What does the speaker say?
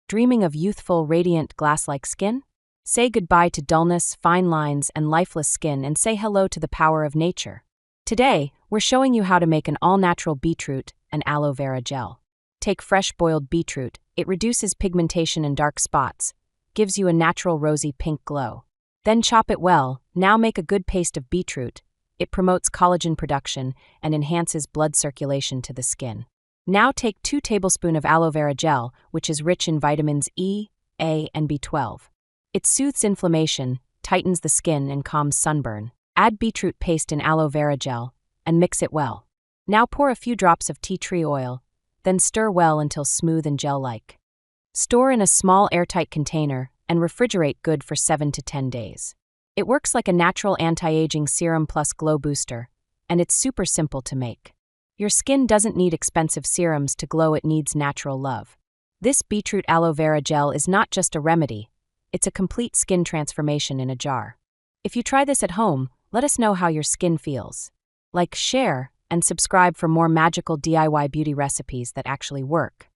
Dreaming of youthful, radiant, glass-like skin? Say goodbye to dullness, fine lines, and lifeless skin and say hello to the power of nature. Today, we're showing you how to make an all-natural beetroot and aloe vera gel. Take fresh boiled beetroot. It reduces pigmentation and dark spots, gives you a natural rosy pink glow. Then chop it well. Now make a good paste of beetroot. It promotes collagen production and enhances blood circulation to the skin. Now take 2 tablespoons of aloe vera gel, which is rich in vitamins E, A, and B12. It soothes inflammation, tightens the skin, and calms sunburn. Add beetroot paste in aloe vera gel and mix it well. Now pour a few drops of tea tree oil, then stir well until smooth and gel-like. Store in a small airtight container and refrigerate good for 7 to 10 days. It works like a natural anti-aging serum plus glow booster, and it's super simple to make. Your skin doesn't need expensive serums to glow, it needs natural love. This beetroot aloe vera gel is not just a remedy, it's a complete skin transformation in a jar. If you try this at home, let us know how your skin feels. Like, share, and subscribe for more magical DIY beauty recipes that actually work.